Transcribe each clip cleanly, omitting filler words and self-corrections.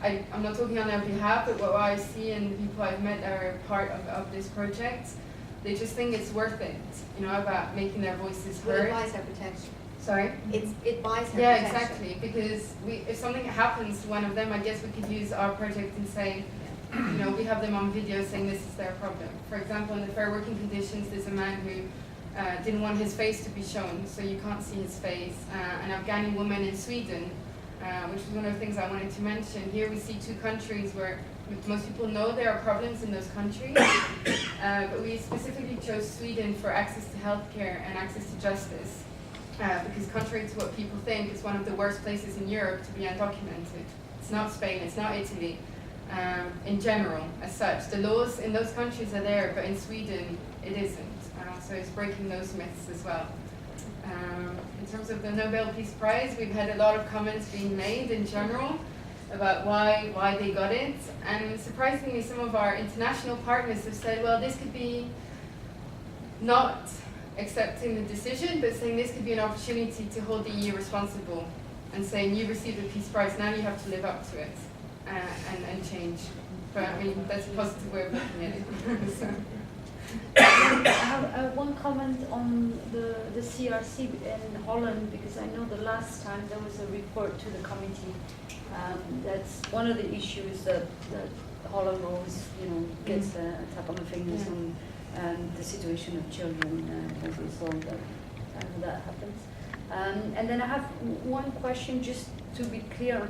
I'm not talking on their behalf, but what I see and the people I've met that are part of this project, they just think it's worth it, you know, about making their voices Well, heard. it buys her protection. Sorry? It buys her Yeah, protection. exactly, because if something happens to one of them, I guess we could use our project and say, you know, we have them on video saying this is their problem. For example, in the fair working conditions, there's a man who didn't want his face to be shown, so you can't see his face. An Afghani woman in Sweden, which is one of the things I wanted to mention. Here we see two countries where most people know there are problems in those countries, but we specifically chose Sweden for access to healthcare and access to justice, because contrary to what people think, it's one of the worst places in Europe to be undocumented. It's not Spain, it's not Italy, in general, as such. The laws in those countries are there, but in Sweden, it isn't. So it's breaking those myths as well. In terms of the Nobel Peace Prize, we've had a lot of comments being made in general about why they got it. And surprisingly, some of our international partners have said, well, this could be not accepting the decision, but saying this could be an opportunity to hold the EU responsible and saying you received the Peace Prize, now you have to live up to it and change. But I mean, that's a positive way of looking at it. So. I have one comment on the CRC in Holland, because I know the last time there was a report to the committee. That's one of the issues that Holland always, gets a tap on the fingers on the situation of children as a result of that happens. And then I have one question, just to be clear.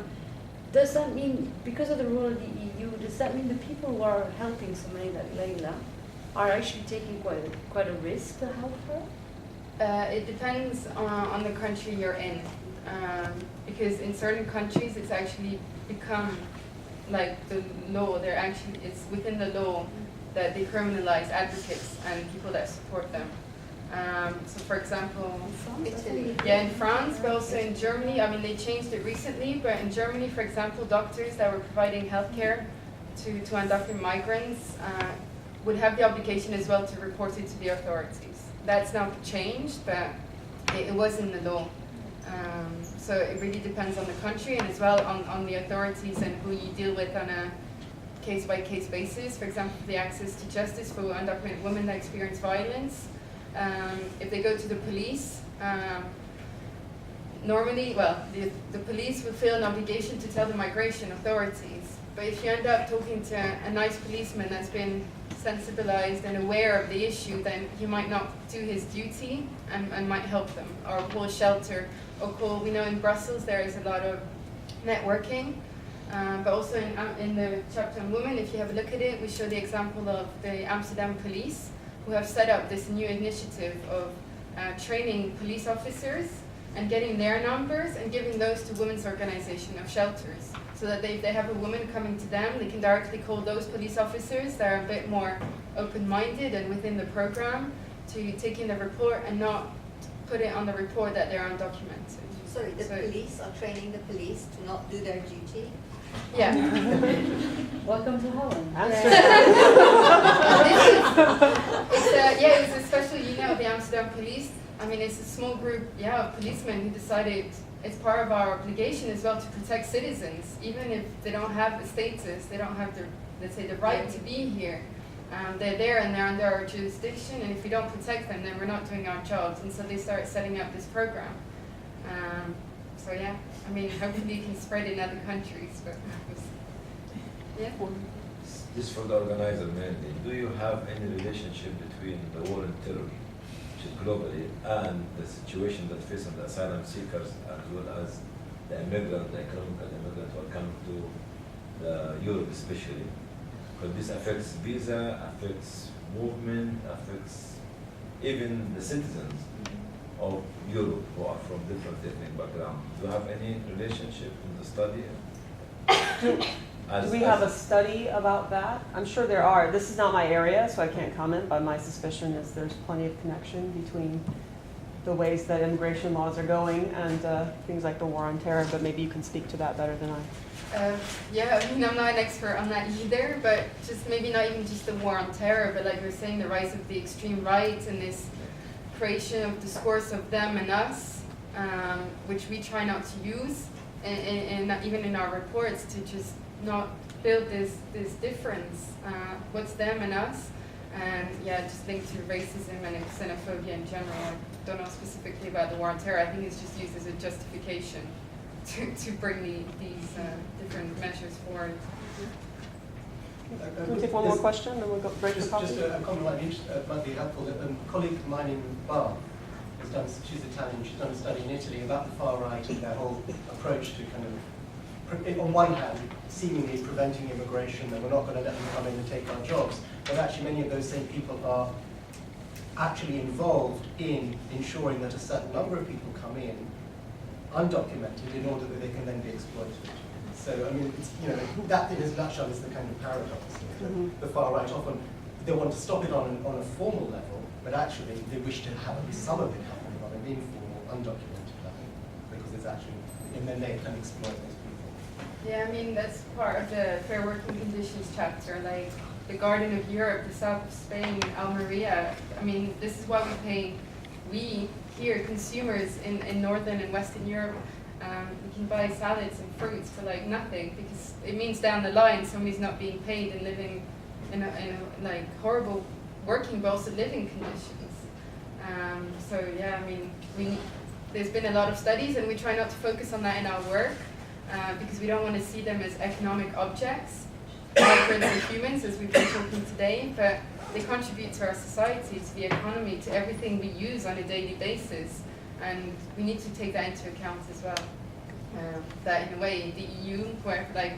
Does that mean, because of the role of the EU, does that mean the people who are helping somebody like Leila are actually taking quite a risk to help her? It depends on the country you're in, because in certain countries it's actually become like the law. It's within the law that they criminalize advocates and people that support them. So, for example, Italy. yeah, in France, but also in Germany. I mean, they changed it recently, but in Germany, for example, doctors that were providing healthcare to undocumented migrants would have the obligation as well to report it to the authorities. That's now changed, but it was in the law. So it really depends on the country and as well on the authorities and who you deal with on a case-by-case basis. For example, the access to justice for undocumented women that experience violence. If they go to the police, normally, the police will feel an obligation to tell the migration authorities. But if you end up talking to a nice policeman that's been sensibilized and aware of the issue, then he might not do his duty and might help them, or call a shelter, or call, we know in Brussels there is a lot of networking, but also in the chapter on women, if you have a look at it, we show the example of the Amsterdam police, who have set up this new initiative of training police officers and getting their numbers and giving those to women's organization of shelters. So that if they have a woman coming to them, they can directly call those police officers that are a bit more open-minded and within the program to take in the report and not put it on the report that they're undocumented. Sorry, the police are training the police to not do their duty? Yeah. Welcome to Holland. It was a special unit of the Amsterdam police. I mean, it's a small group, of policemen who decided it's part of our obligation as well to protect citizens, even if they don't have the status, they don't have the right to be here. They're there and they're under our jurisdiction, and if we don't protect them, then we're not doing our jobs. And so they started setting up this program. I mean, hopefully you can spread in other countries. But yeah. This for the organizer mainly. Do you have any relationship between the war on terror, which is globally, and the situation that faces the asylum seekers as well as the economical immigrant who are coming to Europe especially? Because this affects visa, affects movement, affects even the citizens of Europe who are from different ethnic backgrounds. Do you have any relationship in the study? Do we have a study about that? I'm sure there are. This is not my area, so I can't comment, but my suspicion is there's plenty of connection between the ways that immigration laws are going and things like the war on terror, but maybe you can speak to that better than I. I mean, I'm not an expert on that either, but just maybe not even just the war on terror, but like we were saying, the rise of the extreme right and this creation of discourse of them and us, which we try not to use, and even in our reports, to just not build this difference, what's them and us, and yeah, just linked to racism and xenophobia in general. I don't know specifically about the war on terror. I think it's just used as a justification to bring these different measures forward. Can we take one more question, then we'll go break for coffee? Just a comment might be helpful. A colleague of mine in Bath has done, she's Italian, she's done a study in Italy about the far right and their whole approach to kind of, on one hand, seemingly preventing immigration, and we're not going to let them come in and take our jobs, but actually many of those same people are actually involved in ensuring that a certain number of people come in undocumented in order that they can then be exploited. So, I mean, it's, you know, that in a nutshell is the kind of paradox. The far right often, they want to stop it on a formal level, but actually they wish to have at least some of it happening on an informal, undocumented level, because it's actually, and then they can exploit those people. Yeah, I mean, that's part of the Fair Working Conditions chapter, like the Garden of Europe, the south of Spain, Almeria. I mean, this is why we here, consumers in Northern and Western Europe, we can buy salads and fruits for like nothing, because it means down the line somebody's not being paid and living in a like horrible working but also living conditions. So yeah, I mean, there's been a lot of studies, and we try not to focus on that in our work, because we don't want to see them as economic objects rather than humans, as we've been talking today, but they contribute to our society, to the economy, to everything we use on a daily basis. And we need to take that into account as well. That in a way, the EU, where like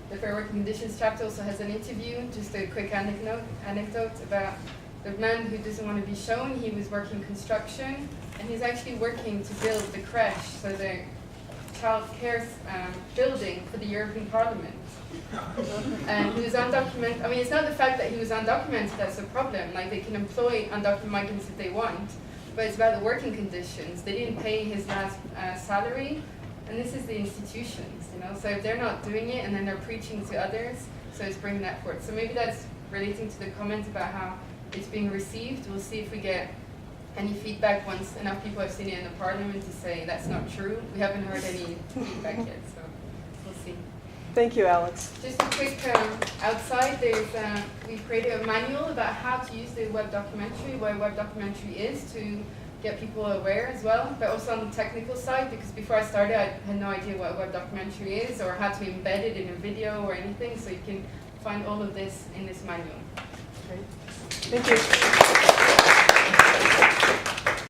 the Fair Working Conditions chapter also has an interview, just a quick anecdote about the man who doesn't want to be shown. He was working construction, and he's actually working to build the crèche, so the child care building for the European Parliament. And he was undocumented. I mean, it's not the fact that he was undocumented that's a problem. Like, they can employ undocumented migrants if they want, but it's about the working conditions. They didn't pay his last salary, and this is the institutions, you know. So if they're not doing it, and then they're preaching to others, so it's bringing that forward. So maybe that's relating to the comment about how it's being received. We'll see if we get any feedback once enough people have seen it in the parliament to say that's not true. We haven't heard any feedback yet, so we'll see. Thank you, Alex. Just a quick outside, we've created a manual about how to use the web documentary, what a web documentary is, to get people aware as well, but also on the technical side, because before I started I had no idea what a web documentary is or how to embed it in a video or anything, so you can find all of this in this manual. Great. Thank you.